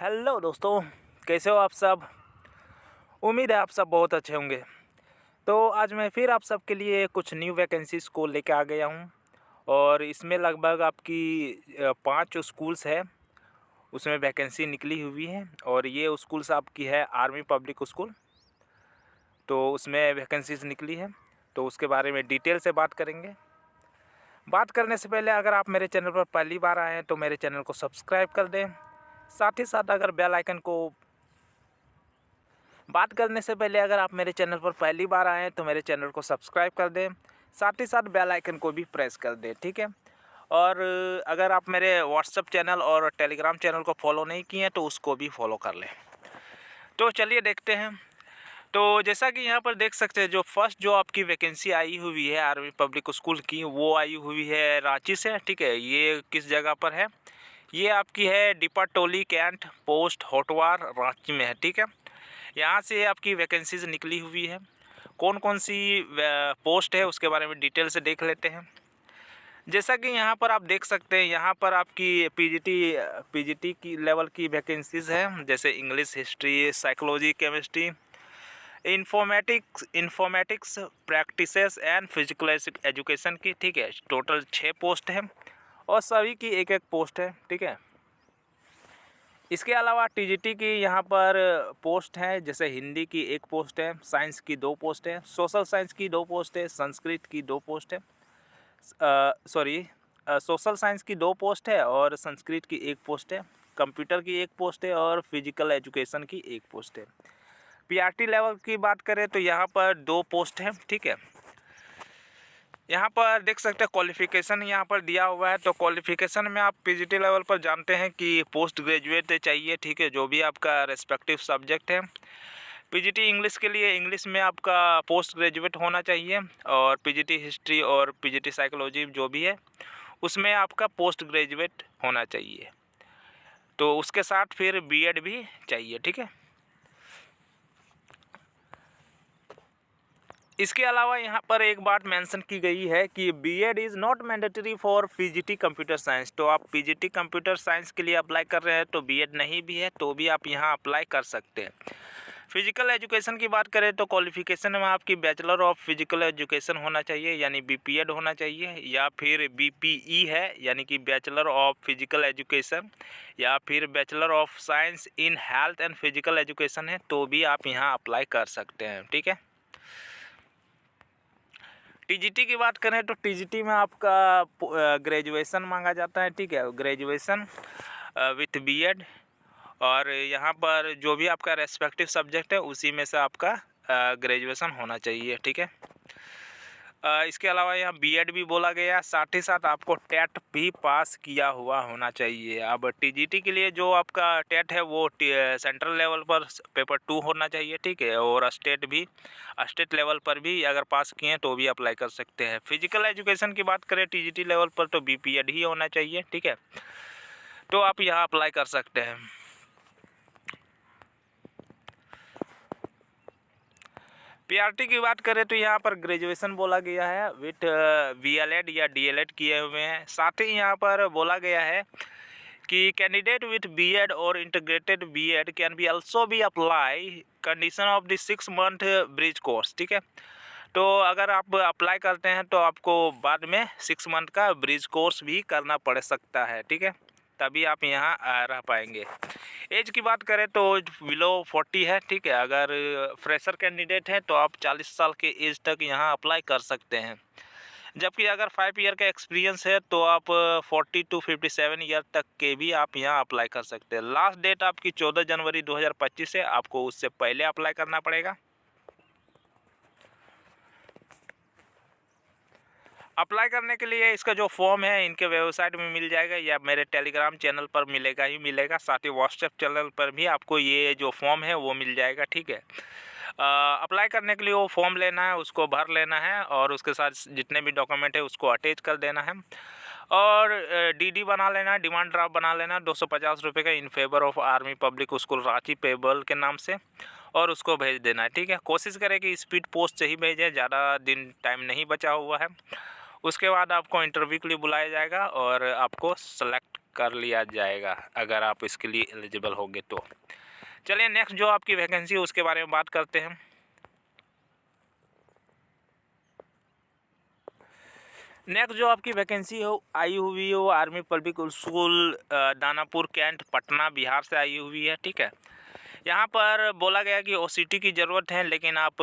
Hello दोस्तों, कैसे हो आप सब। उम्मीद है आप सब बहुत अच्छे होंगे। तो आज मैं फिर आप सब के लिए कुछ न्यू वैकेंसीज़ को लेके आ गया हूँ और इसमें लगभग आपकी 5 स्कूल्स है, उसमें वैकेंसी निकली हुई है और ये स्कूल्स आपकी है आर्मी पब्लिक स्कूल। तो उसमें वैकेंसीज़ निकली है, तो उसके बारे में डिटेल से बात करेंगे। बात करने से पहले अगर आप मेरे चैनल पर पहली बार आए हैं तो मेरे चैनल को सब्सक्राइब कर दें। साथ ही साथ अगर बेल आइकन को बात करने से पहले अगर आप मेरे चैनल पर पहली बार आए हैं तो मेरे चैनल को सब्सक्राइब कर दें, साथ ही साथ बेल आइकन को भी प्रेस कर दें, ठीक है। और अगर आप मेरे व्हाट्सएप चैनल और टेलीग्राम चैनल को फॉलो नहीं किए हैं तो उसको भी फॉलो कर लें। तो चलिए देखते हैं। तो जैसा कि यहाँ पर देख सकते हैं, जो फर्स्ट जो आपकी वैकेंसी आई हुई है आर्मी पब्लिक स्कूल की, वो आई हुई है रांची से, ठीक है। ये किस जगह पर है? ये आपकी है डिपाटोली कैंट पोस्ट होटवार रांची में है, ठीक है। यहाँ से आपकी वैकेंसीज निकली हुई है। कौन कौन सी पोस्ट है उसके बारे में डिटेल से देख लेते हैं। जैसा कि यहाँ पर आप देख सकते हैं, यहाँ पर आपकी पीजीटी की लेवल की वैकेंसीज है, जैसे English, history, psychology, chemistry, informatics practices and physical education की, ठीक है। टोटल 6 पोस्ट है और सभी की एक एक पोस्ट है, ठीक है। इसके अलावा टीजीटी की यहाँ पर पोस्ट है, जैसे हिंदी की 1 पोस्ट है, साइंस की 2 पोस्ट है, सोशल साइंस की 2 पोस्ट है, संस्कृत की 2 पोस्ट है, सोशल साइंस की 2 पोस्ट है और संस्कृत की 1 पोस्ट है, कंप्यूटर की 1 पोस्ट है और फिजिकल एजुकेशन की 1 पोस्ट है। पीआरटी लेवल की बात करें तो यहाँ पर 2 पोस्ट है, ठीक है। यहाँ पर देख सकते हैं क्वालिफ़िकेशन यहाँ पर दिया हुआ है। तो क्वालिफ़िकेशन में आप पीजीटी लेवल पर जानते हैं कि पोस्ट ग्रेजुएट चाहिए, ठीक है, जो भी आपका रेस्पेक्टिव सब्जेक्ट है। पीजीटी इंग्लिश के लिए इंग्लिश में आपका पोस्ट ग्रेजुएट होना चाहिए और पीजीटी हिस्ट्री और पीजीटी साइकोलॉजी जो भी है उसमें आपका पोस्ट ग्रेजुएट होना चाहिए। तो उसके साथ फिर बीएड भी चाहिए, ठीक है। इसके अलावा यहाँ पर एक बात मेंशन की गई है कि BEd is not mandatory for PGT computer science. तो आप पीजीटी कंप्यूटर साइंस के लिए अप्लाई कर रहे हैं तो बीएड नहीं भी है तो भी आप यहाँ अप्लाई कर सकते हैं। फिजिकल एजुकेशन की बात करें तो क्वालिफिकेशन में आपकी बैचलर ऑफ फिजिकल एजुकेशन होना चाहिए, यानी बीपीएड होना चाहिए, या फिर बीपीई है यानी कि बैचलर ऑफ फिजिकल एजुकेशन, या फिर bachelor of science in health and physical education है तो भी आप यहाँ अप्लाई कर सकते हैं, ठीक है। टीजीटी की बात करें तो टीजीटी में आपका ग्रेजुएशन मांगा जाता है, ठीक है, ग्रेजुएशन विथ बीएड, और यहाँ पर जो भी आपका रेस्पेक्टिव सब्जेक्ट है उसी में से आपका ग्रेजुएशन होना चाहिए, ठीक है। इसके अलावा यहाँ बीएड भी बोला गया, साथ ही साथ आपको टेट भी पास किया हुआ होना चाहिए। अब टीजीटी के लिए जो आपका टेट है वो सेंट्रल लेवल पर पेपर 2 होना चाहिए, ठीक है, और स्टेट लेवल पर भी अगर पास किए तो भी अप्लाई कर सकते हैं। फिजिकल एजुकेशन की बात करें टीजीटी लेवल पर तो बीपीएड ही होना चाहिए, ठीक है, तो आप यहाँ अप्लाई कर सकते हैं। पीआरटी की बात करें तो यहाँ पर ग्रेजुएशन बोला गया है विथ वीएलएड या डीएलएड किए हुए हैं। साथ ही यहाँ पर बोला गया है कि कैंडिडेट विथ बीएड और integrated BEd can be also be apply condition of the 6 month bridge course, ठीक है। तो अगर आप अप्लाई करते हैं तो आपको बाद में 6 मंथ का ब्रिज कोर्स भी करना पड़ सकता है, ठीक है, तभी आप यहाँ रह पाएंगे। एज की बात करें तो बिलो 40 है, ठीक है। अगर फ्रेशर कैंडिडेट है तो आप 40 साल के एज तक यहाँ अप्लाई कर सकते हैं, जबकि अगर 5 ईयर का एक्सपीरियंस है तो आप 40 to 57 ईयर तक के भी आप यहाँ अप्लाई कर सकते हैं। लास्ट डेट आपकी 14 जनवरी 2025 है, आपको उससे पहले अप्लाई करना पड़ेगा। अप्लाई करने के लिए इसका जो फॉर्म है इनके वेबसाइट में मिल जाएगा या मेरे टेलीग्राम चैनल पर मिलेगा ही मिलेगा, साथ ही व्हाट्सएप चैनल पर भी आपको ये जो फॉर्म है वो मिल जाएगा, ठीक है। अप्लाई करने के लिए वो फॉर्म लेना है, उसको भर लेना है और उसके साथ जितने भी डॉक्यूमेंट है उसको अटैच कर देना है और डीडी बना लेना है, डिमांड ड्राफ्ट बना लेना 250 रुपये का in favour of army public school Ranchi payable के नाम से, और उसको भेज देना है, ठीक है। कोशिश करें कि स्पीड पोस्ट से ही भेजें, ज़्यादा दिन टाइम नहीं बचा हुआ है। उसके बाद आपको इंटरव्यू के लिए बुलाया जाएगा और आपको सेलेक्ट कर लिया जाएगा अगर आप इसके लिए एलिजिबल होंगे तो। चलिए नेक्स्ट जो आपकी वैकेंसी है उसके बारे में बात करते हैं। नेक्स्ट जो आपकी वैकेंसी हो आई हुई हो army public school Danapur cantt Patna Bihar से आई हुई है, ठीक है। यहाँ पर बोला गया कि ओसीटी की ज़रूरत है, लेकिन आप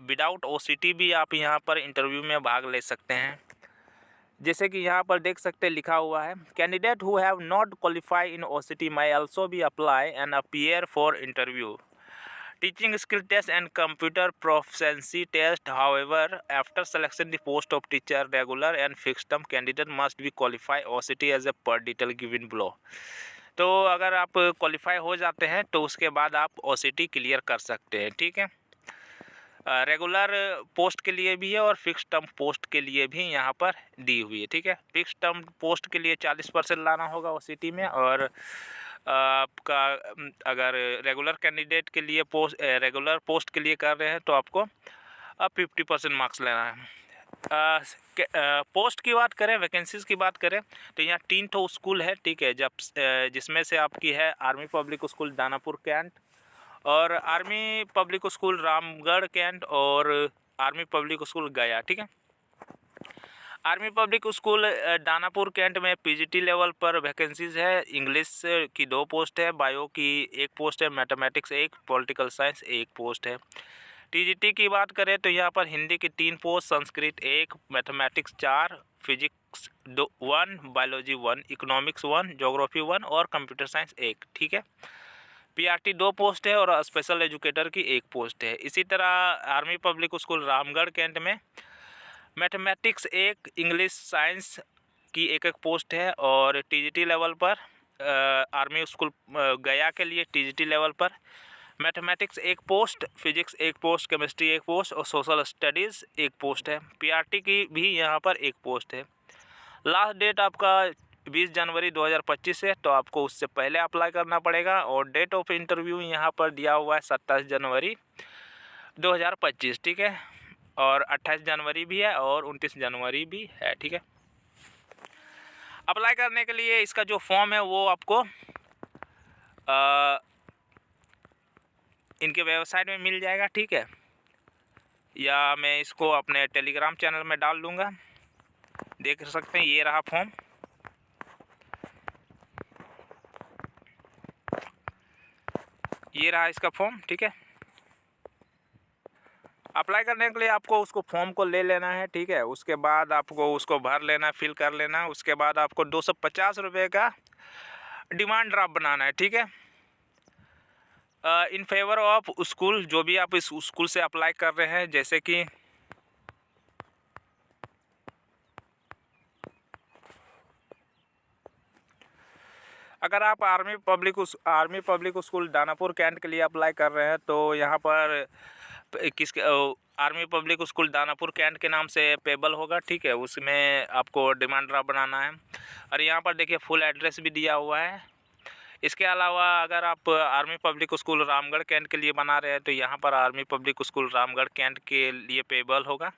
विदाउट ओसीटी भी आप यहाँ पर इंटरव्यू में भाग ले सकते हैं। जैसे कि यहाँ पर देख सकते लिखा हुआ है, candidate who have not qualify in OCT my also be apply and appear for interview. Teaching skill test and computer proficiency test. However, after selection the post of teacher, regular and fixed term candidate must be qualify OCT as a per detail given below. तो अगर आप qualify हो जाते हैं तो उसके बाद आप OCT क्लियर कर सकते हैं, ठीक है। रेगुलर पोस्ट के लिए भी है और फिक्स टर्म पोस्ट के लिए भी यहाँ पर दी हुई है, ठीक है। फिक्स टर्म पोस्ट के लिए 40% लाना होगा OCT में, और आपका अगर रेगुलर कैंडिडेट के लिए रेगुलर पोस्ट के लिए कर रहे हैं तो आपको 50% मार्क्स लेना है। पोस्ट की बात करें, वैकेंसीज़ की बात करें तो यहाँ 3 ठो स्कूल है, ठीक है, जिसमें से आपकी है army public school Danapur cantt, और army public school Ramgarh cantt, और आर्मी पब्लिक स्कूल गया, ठीक है। Army public school Danapur cantt में पीजीटी लेवल पर वैकेंसीज़ है। इंग्लिश की 2 पोस्ट है, बायो की 1 पोस्ट है, मैथमेटिक्स 1, पॉलिटिकल साइंस 1 पोस्ट है। टीजीटी की बात करें तो यहाँ पर हिंदी की 3 post, Sanskrit 1, mathematics 4, physics 1, biology 1, economics 1, geography 1 और कंप्यूटर साइंस 1, ठीक है। पीआरटी 2 पोस्ट है और स्पेशल एजुकेटर की 1 पोस्ट है। इसी तरह army public school Ramgarh cantt में मैथमेटिक्स 1, इंग्लिश साइंस की 1 पोस्ट है, और टीजीटी लेवल पर आर्मी स्कूल गया के लिए टीजीटी लेवल पर mathematics 1 post, physics 1 post, chemistry 1 post और सोशल स्टडीज़ 1 पोस्ट है। पीआरटी की भी यहाँ पर 1 पोस्ट है। लास्ट डेट आपका 20 जनवरी 2025 है, तो आपको उससे पहले अप्लाई करना पड़ेगा, और डेट ऑफ इंटरव्यू यहाँ पर दिया हुआ है 27 जनवरी 2025, ठीक है, और 28 जनवरी भी है और 29 जनवरी भी है, ठीक है। अप्लाई करने के लिए इसका जो फॉर्म है वो आपको इनके वेबसाइट में मिल जाएगा, ठीक है, या मैं इसको अपने टेलीग्राम चैनल में डाल दूँगा, देख सकते हैं। ये रहा फॉर्म, ये रहा इसका फॉर्म, ठीक है। अप्लाई करने के लिए आपको उसको फॉर्म को ले लेना है, ठीक है। उसके बाद आपको उसको भर लेना, फिल कर लेना। उसके बाद आपको 250 रुपये का डिमांड ड्राफ्ट बनाना है, ठीक है, इन फेवर ऑफ स्कूल, जो भी आप इस स्कूल से अप्लाई कर रहे हैं। जैसे कि अगर आप army public school Danapur cantt के लिए अप्लाई कर रहे हैं तो यहाँ पर army public school Danapur cantt के नाम से पेबल होगा, ठीक है। उसमें आपको डिमांड ड्राफ्ट बनाना है, और यहाँ पर देखिए फुल एड्रेस भी दिया हुआ है। इसके अलावा अगर आप army public school Ramgarh cantt के लिए बना रहे हैं तो यहाँ पर army public school Ramgarh cantt के लिए पेबल होगा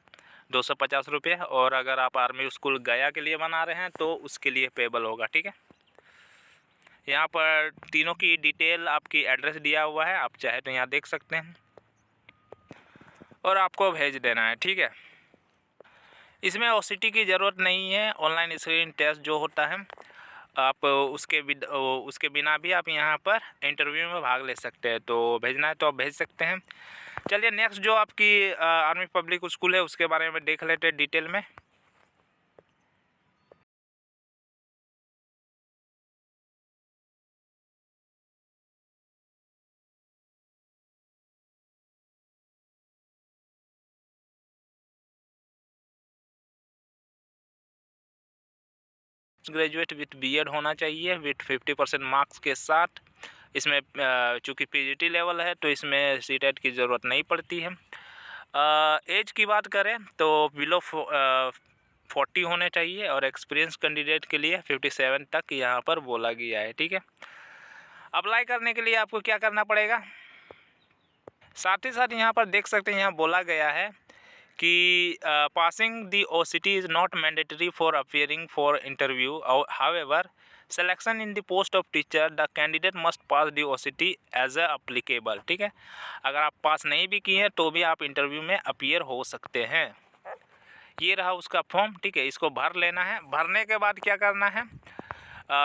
250 रुपये, और अगर आप आर्मी स्कूल गया के लिए बना रहे हैं तो उसके लिए पेबल होगा, ठीक है। यहाँ पर तीनों की डिटेल आपकी एड्रेस दिया हुआ है, आप चाहे तो यहाँ देख सकते हैं, और आपको भेज देना है, ठीक है। इसमें ओसीटी की ज़रूरत नहीं है। ऑनलाइन स्क्रीन टेस्ट जो होता है आप उसके बिना भी आप यहाँ पर इंटरव्यू में भाग ले सकते हैं। तो भेजना है तो आप भेज सकते हैं। चलिए नेक्स्ट जो आपकी आर्मी पब्लिक स्कूल है उसके बारे में देख लेते हैं डिटेल में। ग्रेजुएट विथ बीएड होना चाहिए विथ 50% मार्क्स के साथ। इसमें चूँकि पीजीटी लेवल है तो इसमें सीटेट की ज़रूरत नहीं पड़ती है। एज की बात करें तो बिलो 40 होने चाहिए, और एक्सपीरियंस कैंडिडेट के लिए 57 तक यहाँ पर बोला गया है, ठीक है। अप्लाई करने के लिए आपको क्या करना पड़ेगा, साथ ही साथ यहाँ पर देख सकते हैं, यहाँ बोला गया है कि passing the OCT is not mandatory for appearing for interview, however selection in the post of teacher the candidate must pass the OCT as applicable. ठीक है, अगर आप पास नहीं भी किए हैं तो भी आप इंटरव्यू में अपीयर हो सकते हैं। ये रहा उसका फॉर्म। ठीक है, इसको भर लेना है। भरने के बाद क्या करना है,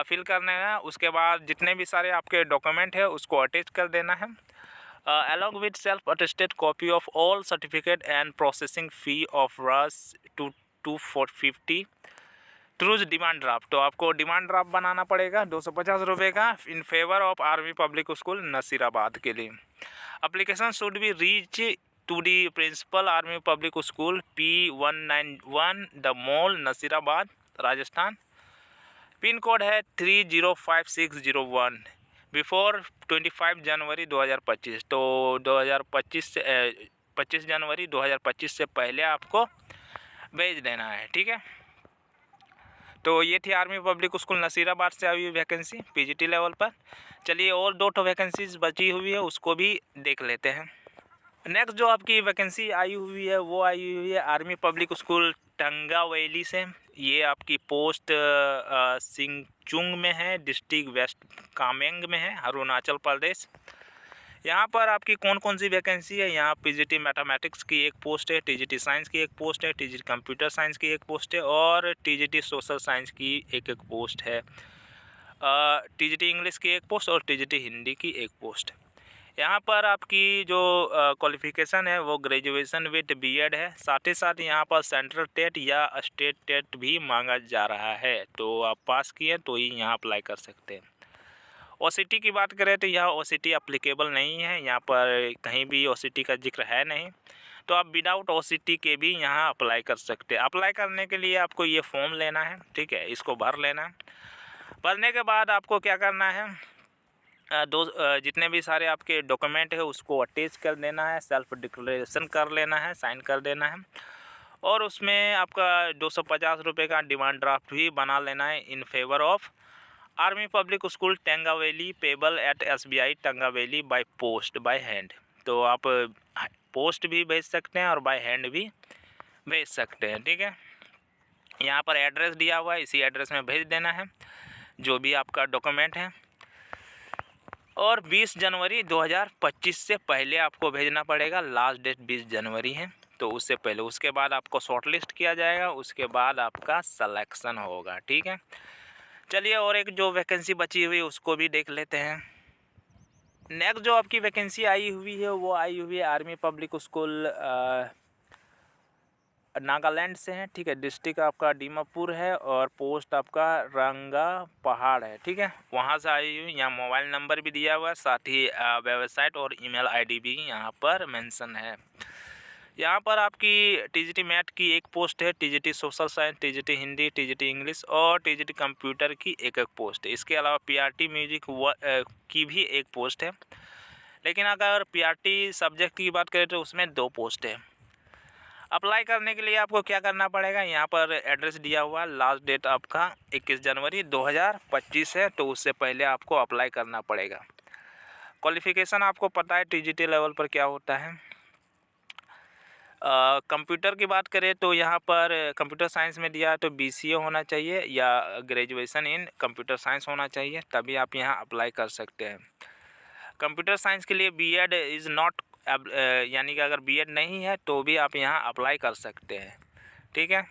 फिल करना है। उसके बाद जितने भी सारे आपके डॉक्यूमेंट है उसको अटैच कर देना है, along with self attested copy of all certificate and processing fee of Rs to 250 टूज डिमांड ड्राफ्ट। तो आपको डिमांड ड्राफ्ट बनाना पड़ेगा 250 रुपये का in favour of army public school Nasirabad के लिए। Application should be reach to the principal army public school P191 the mall Nasirabad Rajasthan. Pin code है 305601 बिफोर 25 जनवरी 2025। तो 25 जनवरी 2025 से पहले आपको भेज देना है। ठीक है, तो ये थी आर्मी पब्लिक स्कूल नसीराबाद से आई हुई वैकेंसी PGT लेवल पर। चलिए और 2 वैकेंसीज बची हुई है उसको भी देख लेते हैं। नेक्स्ट जो आपकी वैकेंसी आई हुई है वो आई हुई है आर्मी पब्लिक स्कूल टंगावैली से। ये आपकी पोस्ट सिंगचुंग में है, डिस्ट्रिक्ट वेस्ट कामेंग में है, अरुणाचल प्रदेश। यहाँ पर आपकी कौन कौन सी वैकेंसी है, यहाँ PGT मैथमेटिक्स की एक पोस्ट है, TGT साइंस की एक पोस्ट है, TGT कंप्यूटर साइंस की एक पोस्ट है और TGT सोशल साइंस की एक पोस्ट है, TGT इंग्लिश की एक पोस्ट और TGT हिंदी की एक पोस्ट। यहाँ पर आपकी जो क्वालिफ़िकेशन है वो ग्रेजुएशन विद BEd है। साथ ही साथ यहाँ पर सेंट्रल टेट या स्टेट टेट भी मांगा जा रहा है, तो आप पास किए तो ही यहाँ अप्लाई कर सकते हैं। OCT की बात करें तो यह OCT अप्लीकेबल नहीं है, यहाँ पर कहीं भी OCT का जिक्र है नहीं, तो आप विदाउट OCT के भी यहाँ अप्लाई कर सकते हैं। अप्लाई करने के लिए आपको ये फॉर्म लेना है। ठीक है, इसको भर लेना है। भरने के बाद आपको क्या करना है, जितने भी सारे आपके डॉक्यूमेंट है उसको अटैच कर देना है, सेल्फ डिक्लेरेशन कर लेना है, साइन कर देना है और उसमें आपका 250 रुपये का डिमांड ड्राफ्ट भी बना लेना है in favour of army public school Tenga valley payable at SBI Tenga valley by post by hand. तो आप पोस्ट भी भेज सकते हैं और बाय हैंड भी भेज सकते हैं। ठीक है, यहाँ पर एड्रेस दिया हुआ है, इसी एड्रेस में भेज देना है जो भी आपका डॉक्यूमेंट है। और 20 जनवरी 2025 से पहले आपको भेजना पड़ेगा। लास्ट डेट 20 जनवरी है, तो उससे पहले। उसके बाद आपको शॉर्टलिस्ट किया जाएगा, उसके बाद आपका सिलेक्शन होगा। ठीक है, चलिए और एक जो वैकेंसी बची हुई उसको भी देख लेते हैं। नेक्स्ट जो आपकी वैकेंसी आई हुई है वो आई हुई है आर्मी पब्लिक स्कूल नागालैंड से है। ठीक है, डिस्ट्रिक्ट आपका दीमापुर है और पोस्ट आपका रंगा पहाड़ है। ठीक है, वहाँ से आई हुई। यहाँ मोबाइल नंबर भी दिया हुआ है, साथ ही वेबसाइट और ईमेल ID भी यहाँ पर मेंशन है। यहाँ पर आपकी TGT मैथ की एक पोस्ट है, TGT social science, TGT Hindi, TGT English और TGT कंप्यूटर की एक पोस्ट है। इसके अलावा PRT म्यूजिक की भी एक पोस्ट है, लेकिन अगर PRT सब्जेक्ट की बात करें तो उसमें 2 पोस्ट है। अप्लाई करने के लिए आपको क्या करना पड़ेगा, यहाँ पर एड्रेस दिया हुआ, लास्ट डेट आपका 21 जनवरी 2025 है, तो उससे पहले आपको अप्लाई करना पड़ेगा। क्वालिफ़िकेशन आपको पता है TGT लेवल पर क्या होता है। कंप्यूटर की बात करें तो यहाँ पर कंप्यूटर साइंस में दिया है तो BCA होना चाहिए या ग्रेजुएशन इन कंप्यूटर साइंस होना चाहिए, तभी आप यहाँ अप्लाई कर सकते हैं। कंप्यूटर साइंस के लिए BEd इज़ नॉट, यानी कि अगर BEd नहीं है तो भी आप यहाँ अप्लाई कर सकते हैं। ठीक है,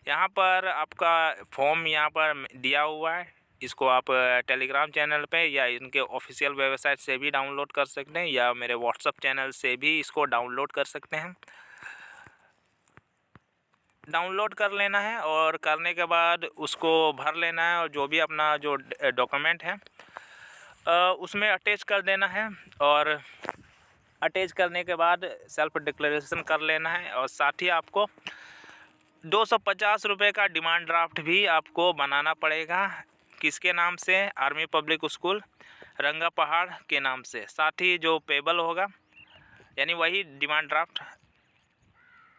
यहाँ पर आपका फॉर्म यहाँ पर दिया हुआ है, इसको आप टेलीग्राम चैनल पे या इनके ऑफिशियल वेबसाइट से भी डाउनलोड कर सकते हैं या मेरे व्हाट्सअप चैनल से भी इसको डाउनलोड कर सकते हैं। डाउनलोड कर लेना है और करने के बाद उसको भर लेना है और जो भी अपना जो डॉक्यूमेंट है उसमें अटैच कर देना है और अटैच करने के बाद सेल्फ डिक्लेरेशन कर लेना है और साथ ही आपको 250 रुपये का डिमांड ड्राफ्ट भी आपको बनाना पड़ेगा। किसके नाम से, आर्मी पब्लिक स्कूल रंगा पहाड़ के नाम से। साथ ही जो पेबल होगा यानी वही डिमांड ड्राफ्ट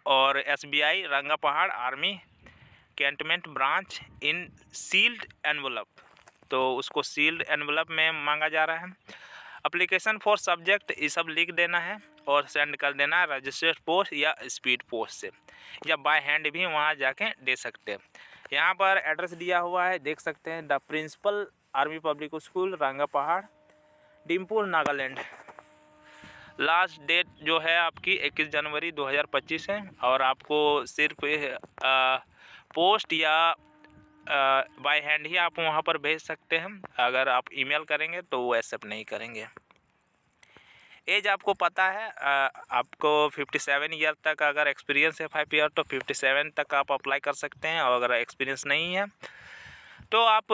और SBI Ranga Pahar army cantonment branch in sealed envelope, तो उसको सील्ड एनवलप में मांगा जा रहा है। एप्लीकेशन फॉर सब्जेक्ट ये सब लिख देना है और सेंड कर देना है रजिस्टर्ड पोस्ट या स्पीड पोस्ट से, या बाय हैंड भी वहाँ जाके दे सकते हैं। यहाँ पर एड्रेस दिया हुआ है, देख सकते हैं, the principal army public school Ranga Pahar, डिम्पुर, Nagaland. Last date जो है आपकी 21 जनवरी 2025 है। और आपको सिर्फ पोस्ट या बाय हैंड ही आप वहाँ पर भेज सकते हैं। अगर आप ईमेल करेंगे तो वो एक्सेप्ट नहीं करेंगे। एज आपको पता है, आपको 57 ईयर तक अगर एक्सपीरियंस है 5 ईयर तो 57 तक आप अप्लाई कर सकते हैं। और अगर एक्सपीरियंस नहीं है तो आप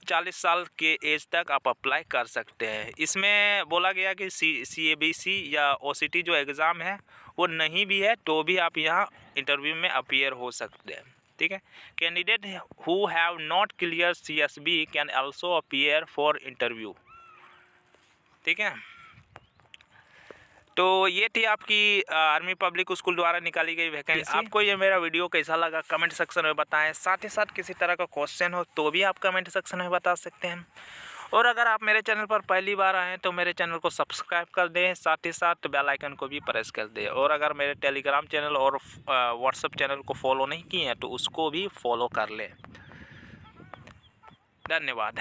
40 साल के एज तक आप अप्लाई कर सकते हैं। इसमें बोला गया कि CABC या OCT जो एग्ज़ाम है वो नहीं भी है तो भी आप यहाँ इंटरव्यू में अपीयर हो सकते हैं। ठीक है। Candidate who have not clear CSB can also appear for interview. ठीक है। तो ये थी आपकी आर्मी पब्लिक स्कूल द्वारा निकाली गई वैकेंसी। आपको ये मेरा वीडियो कैसा लगा कमेंट सेक्शन में बताएं। साथ ही साथ किसी तरह का क्वेश्चन हो तो भी आप कमेंट सेक्शन में बता सकते हैं। और अगर आप मेरे चैनल पर पहली बार आएँ तो मेरे चैनल को सब्सक्राइब कर दें, साथ ही साथ बेल आइकन को भी प्रेस कर दें। और अगर मेरे टेलीग्राम चैनल और व्हाट्सएप चैनल को फॉलो नहीं किए हैं तो उसको भी फॉलो कर लें। धन्यवाद।